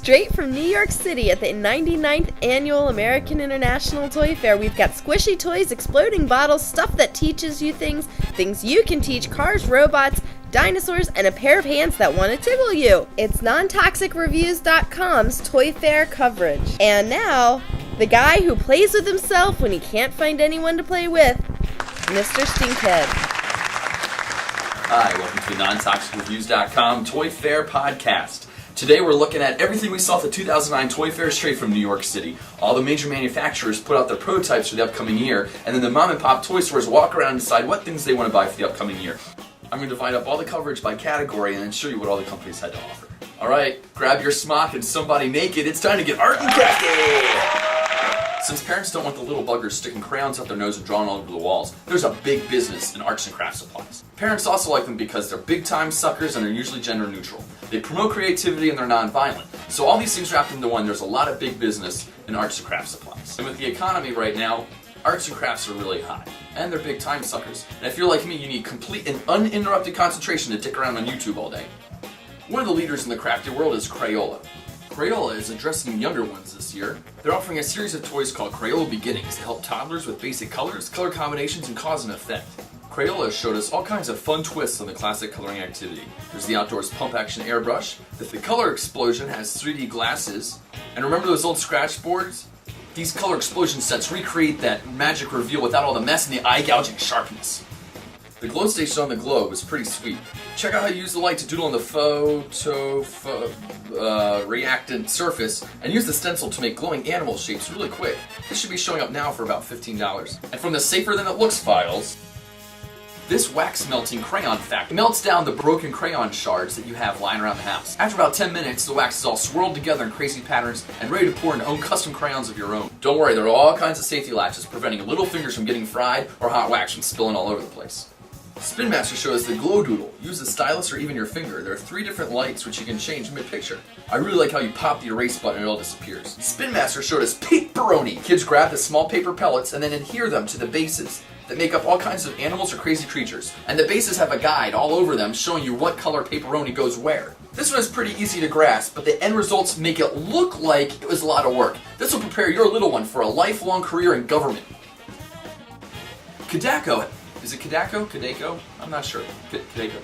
Straight from New York City at the 99th Annual American International Toy Fair, we've got squishy toys, exploding bottles, stuff that teaches you things, things you can teach, cars, robots, dinosaurs, and a pair of hands that want to tickle you. It's nontoxicreviews.com's Toy Fair coverage. And now, the guy who plays with himself when he can't find anyone to play with, Mr. Stinkhead. Hi, welcome to the nontoxicreviews.com Toy Fair podcast. Today we're looking at everything we saw at the 2009 Toy Fair straight from New York City. All the major manufacturers put out their prototypes for the upcoming year, and then the mom and pop toy stores walk around and decide what things they want to buy for the upcoming year. I'm going to divide up all the coverage by category and then show you what all the companies had to offer. Alright, grab your smock and somebody naked, it's time to get art and crafty! Since parents don't want the little buggers sticking crayons up their nose and drawing all over the walls, there's a big business in arts and craft supplies. Parents also like them because they're big-time suckers and they're usually gender neutral. They promote creativity and they're non-violent. So all these things wrapped into one, there's a lot of big business in arts and craft supplies. And with the economy right now, arts and crafts are really high. And they're big-time suckers. And if you're like me, you need complete and uninterrupted concentration to dick around on YouTube all day. One of the leaders in the crafty world is Crayola. Crayola is addressing younger ones this year. They're offering a series of toys called Crayola Beginnings to help toddlers with basic colors, color combinations, and cause and effect. Crayola showed us all kinds of fun twists on the classic coloring activity. There's the outdoors pump-action airbrush, the color explosion has 3D glasses, and remember those old scratch boards? These color explosion sets recreate that magic reveal without all the mess and the eye-gouging sharpness. The glow station on the globe is pretty sweet. Check out how you use the light to doodle on the reactant surface, and use the stencil to make glowing animal shapes really quick. This should be showing up now for about $15. And from the safer than it looks files, this wax melting crayon fact melts down the broken crayon shards that you have lying around the house. After about 10 minutes, the wax is all swirled together in crazy patterns and ready to pour into own custom crayons of your own. Don't worry, there are all kinds of safety latches preventing little fingers from getting fried or hot wax from spilling all over the place. Spin Master showed us the Glow Doodle. Use the stylus or even your finger. There are 3 different lights which you can change mid-picture. I really like how you pop the erase button and it all disappears. Spin Master showed us Paperoni. Kids grab the small paper pellets and then adhere them to the bases that make up all kinds of animals or crazy creatures. And the bases have a guide all over them showing you what color Paperoni goes where. This one is pretty easy to grasp, but the end results make it look like it was a lot of work. This will prepare your little one for a lifelong career in government. Cadaco. Is it Cadaco? Cadaco? I'm not sure. Cadaco.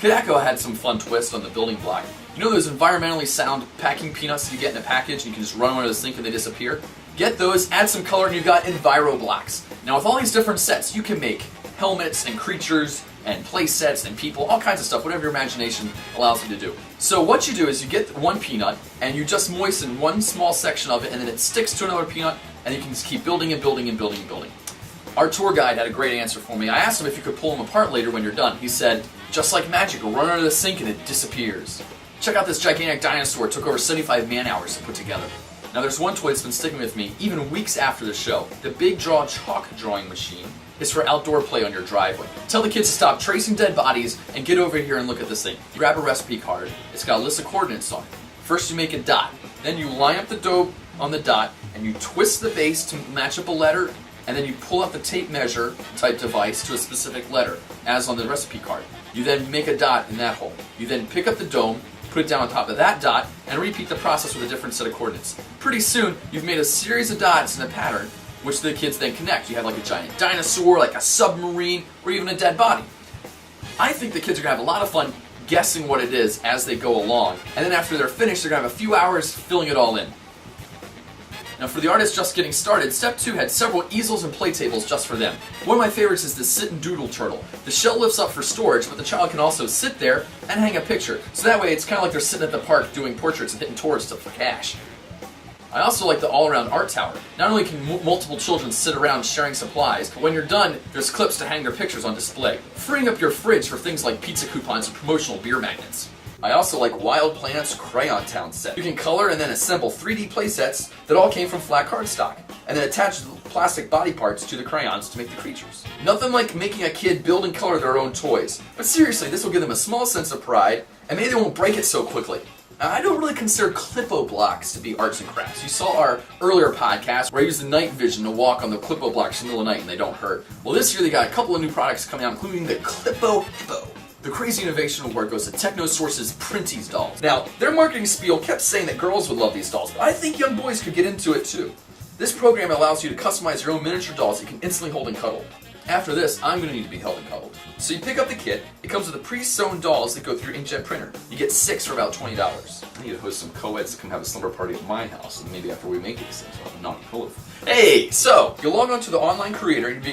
Cadaco had some fun twists on the building block. You know those environmentally sound packing peanuts that you get in a package and you can just run under the sink and they disappear? Get those, add some color, and you've got Enviro blocks. Now with all these different sets, you can make helmets and creatures and play sets and people, all kinds of stuff, whatever your imagination allows you to do. So what you do is you get one peanut and you just moisten one small section of it and then it sticks to another peanut and you can just keep building and building and building and building. Our tour guide had a great answer for me. I asked him if you could pull them apart later when you're done. He said, just like magic, it'll run under the sink and it disappears. Check out this gigantic dinosaur. It took over 75 man-hours to put together. Now there's one toy that's been sticking with me even weeks after the show. The Big Draw chalk drawing machine is for outdoor play on your driveway. Tell the kids to stop tracing dead bodies and get over here and look at this thing. You grab a recipe card. It's got a list of coordinates on it. First you make a dot. Then you line up the dough on the dot and you twist the base to match up a letter, and then you pull out the tape measure type device to a specific letter, as on the recipe card. You then make a dot in that hole. You then pick up the dome, put it down on top of that dot, and repeat the process with a different set of coordinates. Pretty soon, you've made a series of dots in a pattern, which the kids then connect. You have like a giant dinosaur, like a submarine, or even a dead body. I think the kids are gonna have a lot of fun guessing what it is as they go along, and then after they're finished, they're gonna have a few hours filling it all in. Now for the artists just getting started, Step 2 had several easels and play tables just for them. One of my favorites is the Sit and Doodle Turtle. The shell lifts up for storage, but the child can also sit there and hang a picture. So that way it's kind of like they're sitting at the park doing portraits and hitting tourists up for cash. I also like the all-around art tower. Not only can multiple children sit around sharing supplies, but when you're done, there's clips to hang their pictures on display, freeing up your fridge for things like pizza coupons and promotional beer magnets. I also like Wild Planet's Crayon Town set. You can color and then assemble 3D playsets that all came from flat cardstock, and then attach the plastic body parts to the crayons to make the creatures. Nothing like making a kid build and color their own toys. But seriously, this will give them a small sense of pride, and maybe they won't break it so quickly. Now, I don't really consider Clippo blocks to be arts and crafts. You saw our earlier podcast where I used the night vision to walk on the Clippo blocks in the middle of the night and they don't hurt. Well, this year they got a couple of new products coming out, including the Clippo Hippo. The crazy innovation award goes to Techno Source's Printies dolls. Now, their marketing spiel kept saying that girls would love these dolls, but I think young boys could get into it too. This program allows you to customize your own miniature dolls that you can instantly hold and cuddle. After this, I'm going to need to be held and cuddled. So you pick up the kit, it comes with the pre-sewn dolls that go through your inkjet printer. You get 6 for about $20. I need to host some co-eds to come have a slumber party at my house, and maybe after we make these things, we'll have a naughty pull. Hey! So, you log on to the online creator and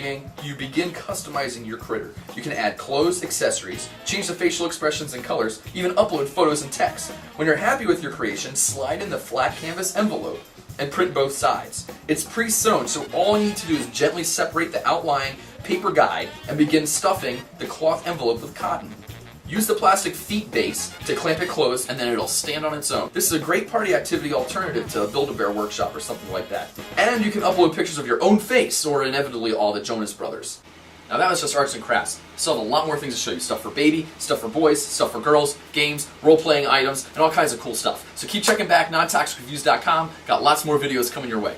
you begin customizing your critter. You can add clothes, accessories, change the facial expressions and colors, even upload photos and text. When you're happy with your creation, slide in the flat canvas envelope and print both sides. It's pre-sewn, so all you need to do is gently separate the outline paper guide and begin stuffing the cloth envelope with cotton. Use the plastic feet base to clamp it closed, and then it'll stand on its own. This is a great party activity alternative to a Build-A-Bear workshop or something like that. And you can upload pictures of your own face, or inevitably all the Jonas Brothers. Now that was just arts and crafts. Still have a lot more things to show you. Stuff for baby, stuff for boys, stuff for girls, games, role-playing items, and all kinds of cool stuff. So keep checking back, nontoxicreviews.com. Got lots more videos coming your way.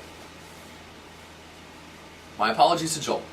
My apologies to Joel.